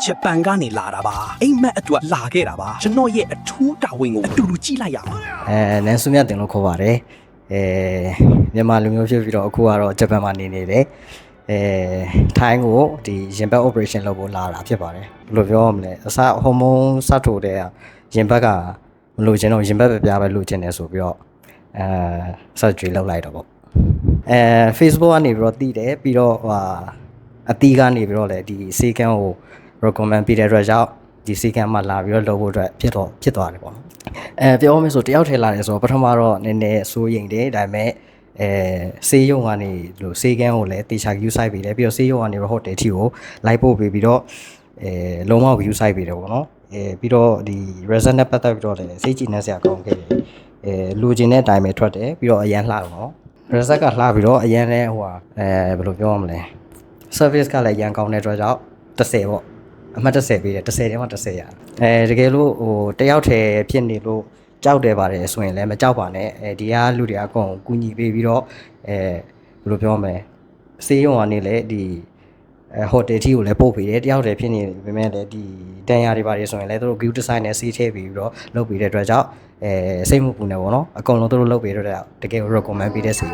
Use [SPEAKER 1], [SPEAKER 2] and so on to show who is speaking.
[SPEAKER 1] ဂျပန်ကနေလာတာပါအိမ်မက်အတွက်လာခဲ့တာပါကျွန်တော်ရဲ့အထူးတာဝန်ကိုအတူတူကြည့်လိုက်ရအောင်
[SPEAKER 2] နန်းစုမြတ်တင်လို့ခေါ်ပါတယ်မြန်မာလူမျိုးဖြစ်ပြီးတော့အခုကတော့ဂျပန်မှာနေနေတယ်ထိုင်းကိုဒီရင်ဘတ် operation လုပ်ဖို့လာတာဖြစ်ပါတယ်ဘယ်လိုပြောရမလဲအစဟော်မုန်းစထိုးတဲ့ရင်ဘတ်ကမလိုချင်တော့ရင်ဘတ်ပဲပြားပဲလိုချင်တယ်ဆိုပြီးတော့surgery လုပ်လိုက်တော့ပေါ့Facebook ကနေပြီးတော့တည်တယ်ပြီးတော့အတီးကနေပြီးတော့လည်းဒီစေကန်းကို recommend ပေးတဲ့အတွက်ကြောင့်ဒီစေကန်းမှာလာပြီးတော့လုပ်ဖို့အတွက်ဖြစ်သွားတယ်ပေါ့နော်ပြောမယ်ဆိုတယောက်ထဲလာတယ်ဆိုတော့ပထမတော့နည်းနည်းစိုးရိမ်တယ်ဒါပေမဲ့ဆေးရုံကနေလို့ဆေးကန်းကိုလည်းတေချာ view site ပေးတယ်ပြီးတော့ဆေးရုံကနေဟိုတယ်ထီကိုလိုက်ပို့ပေးပြီးတော့လုံးဝ view site ပေးတယ်ပေါ့နော်ပြီးတော့ဒီ result နဲ့ပတ်သက်ပြီးတော့လည်းစိတ်ကြည်နှံ့စရာကောင်းခဲ့တယ်လူကျင်တဲ့အတိုင်းပဲထွက်တယ်ပြီးတော့အရန်လှတော့နော် result ကလှပြီးတော့အရန်လည်းဘယ်လိုပြောရမလဲ service ကလည်းအရန်ကောင်းတဲ့အတွက်ကြောင့်30ပေါ့အမှတ်30ပေးတယ်30ထဲမှာ30ရတကယ်လို့တယောက်တည်းဖြစ်နေလို့ကြောက်တယ်ပါတယ်ဆိုရင်လည်းမကြောက်ပါနဲ့ဒီကလူတွေအကုန်ကူညီပေးပြီးတော့ဘယ်လိုပြောမလဲစေးရုံကနေလည်းဒီဟိုတယ်ထီကိုလည်းပို့ပေးတယ်တယောက်တည်းဖြစ်နေပေမဲ့လည်းဒီတန်ရာတွေပါတယ်ဆိုရင်လည်းသူတို့ view design နဲ့စီးထည့်ပြီးတော့လုပ်ပေးတဲ့အတွက်ကြောင့်စိတ်မပူနေပေါ့နော်အကုန်လုံးသူတို့လုပ်ပေးတော့တကယ် recommend ပေးတဲ့စေး